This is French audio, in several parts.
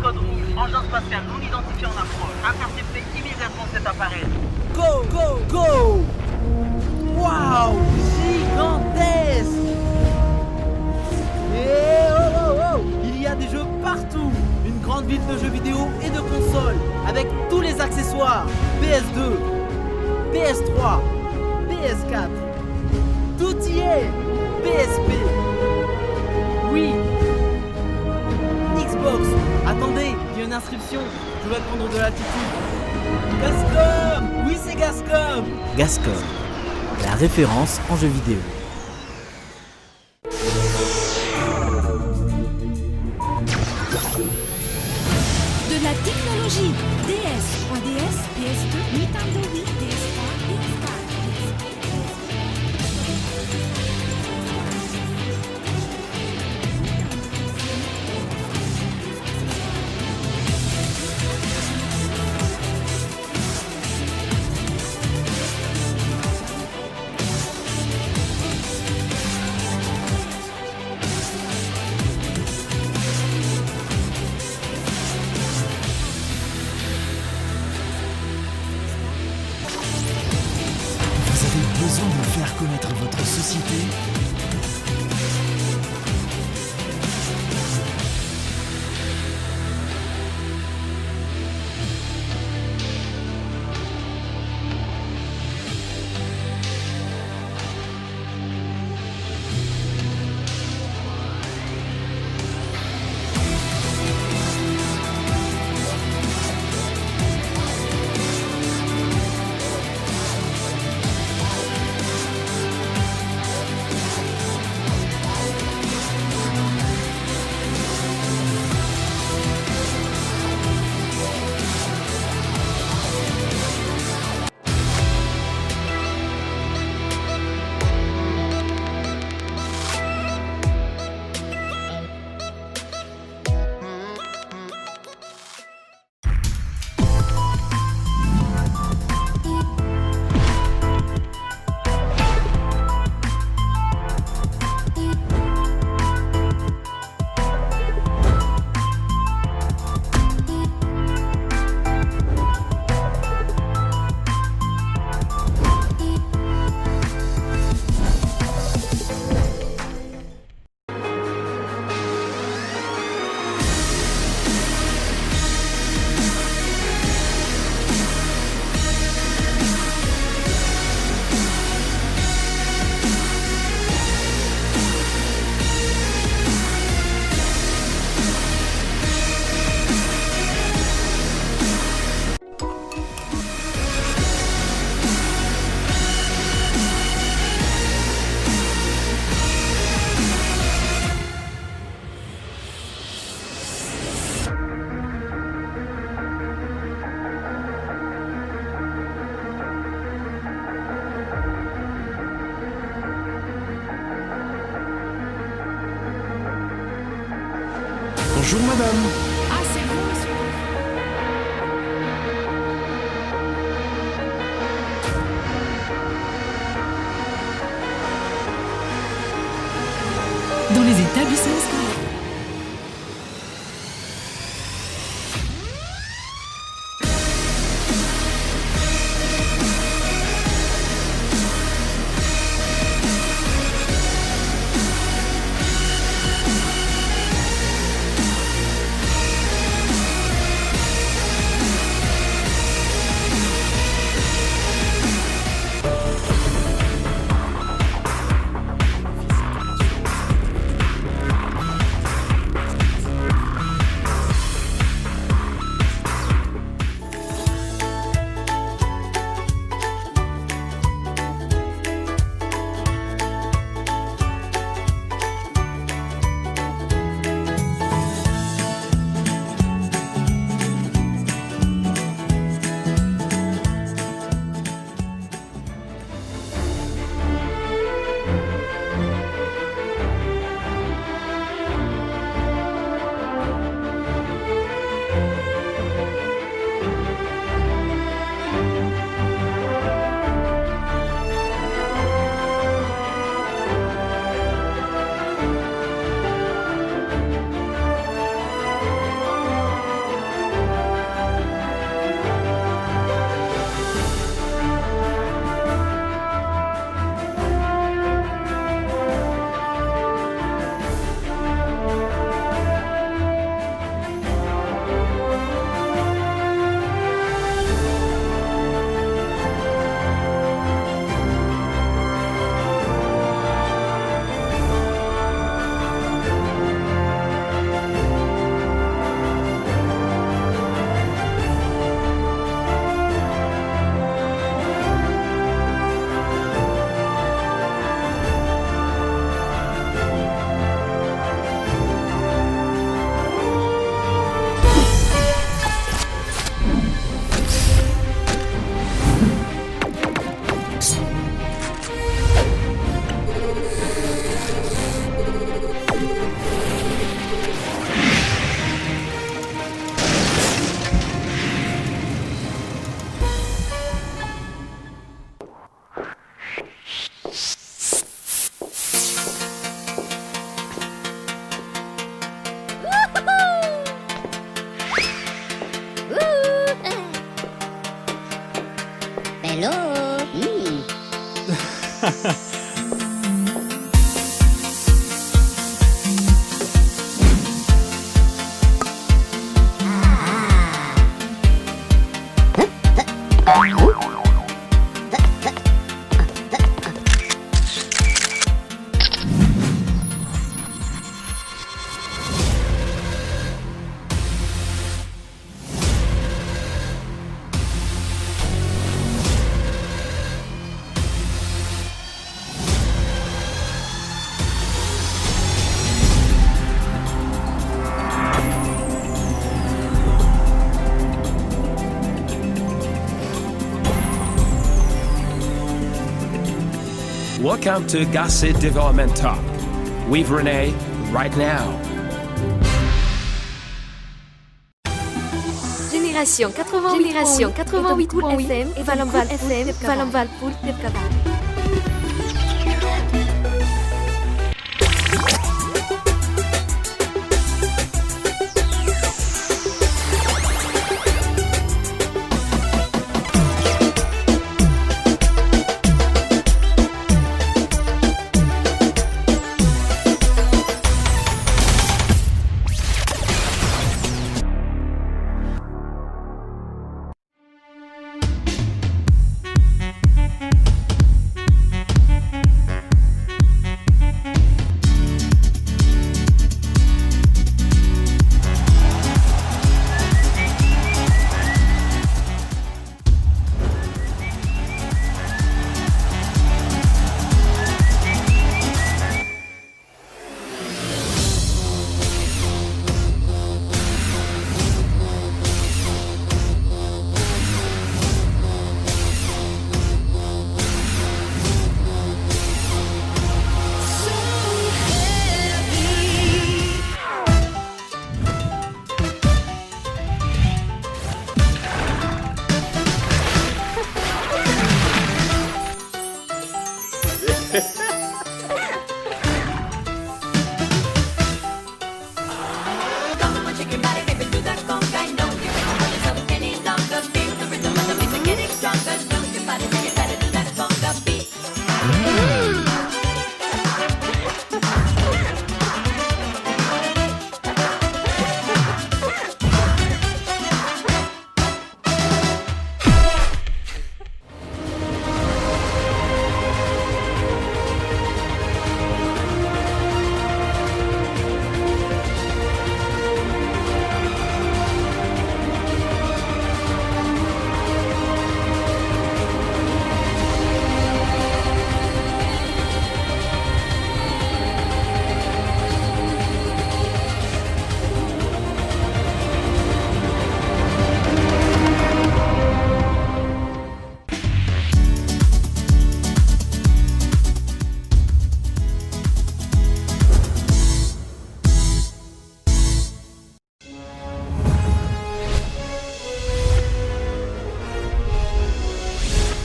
code rouge, engin spatial non identifié en approche. Interceptez immédiatement cet appareil. Go, go, go! Waouh! Gigantesque! Et oh, oh, oh! Il y a des jeux partout! Une grande ville de jeux vidéo et de consoles, avec tous les accessoires. PS2, PS3, PS4. Tout y est! PSP. Oui. Xbox. Attendez, il y a une inscription. Je vais prendre de l'altitude. Gascom! Oui, c'est Gascom! Gascom, la référence en jeux vidéo. De la technologie. DS, 3DS, PS2, Nintendo Wii, PS3, PS4. Vous avez besoin de faire connaître votre société? Bonjour madame. Ah, c'est vous, monsieur. Dans les établissements scolaires. Welcome to Gasset Development Talk with Renee right now. Génération 88.8 FM et Valence-Valpoul, Tepkaval.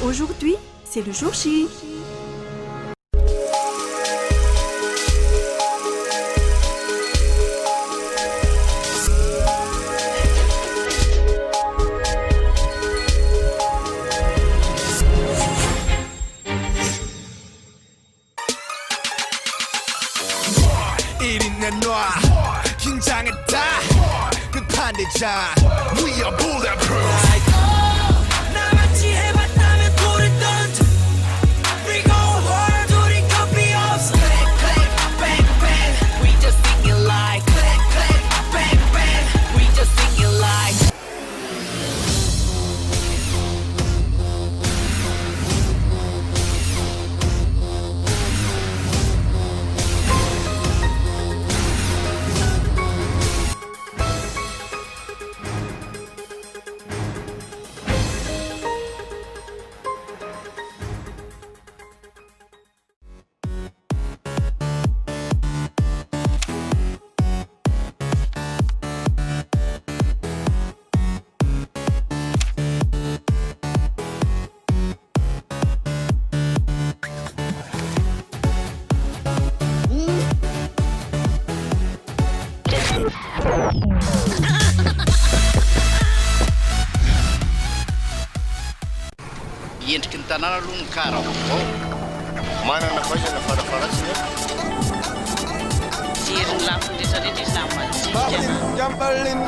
Aujourd'hui, c'est le jour J. 긴장했다 급한 대장 We are bulletproof 나같이 해봤다면 돌을 던져 We go hard 둘이 copy 없어 Click click bang bang We just sing it like Click click bang bang We just sing it like Endriky ny tanàna aloha ny kara. Mana na kwaje na fara farasi ne? Sirin lafin da sare da samun kenan. Jambalin.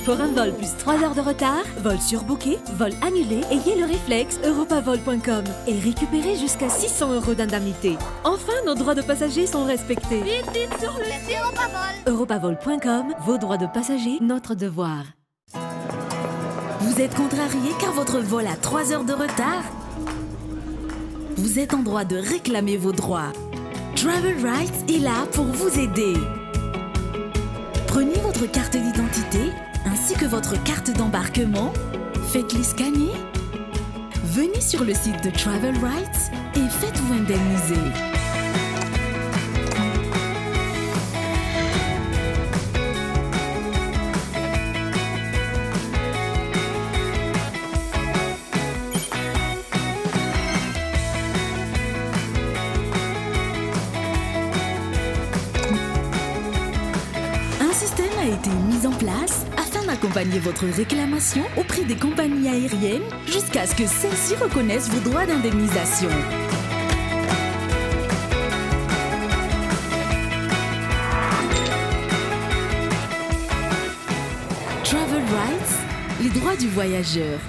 Pour un vol plus 3 heures de retard, vol surbooké, vol annulé, ayez le réflexe europavol.com et récupérez jusqu'à 600 € d'indemnité. Enfin, nos droits de passagers sont respectés. Vite, vite sur le Europavol. Europavol.com, vos droits de passagers, notre devoir. Vous êtes contrarié car votre vol a 3 heures de retard? Vous êtes en droit de réclamer vos droits. Travel Rights est là pour vous aider. Prenez votre carte d'identité ainsi que votre carte d'embarquement, Faites-les scanner. Venez sur le site de Travel Rights et faites-vous indemniser. Un système a été mis en place afin d'accompagner votre réclamation auprès des compagnies aériennes jusqu'à ce que celles-ci reconnaissent vos droits d'indemnisation. Travel Rights, les droits du voyageur.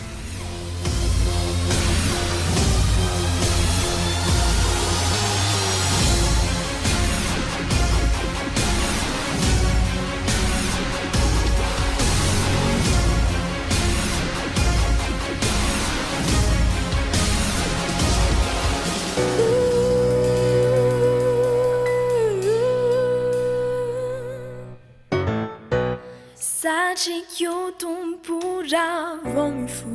Sache que eu tô pura vong fu.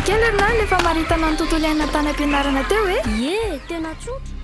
Kely na le fa maritana ny tontolo iainana tany am-pianarana teo e? Ie, tena tsotra.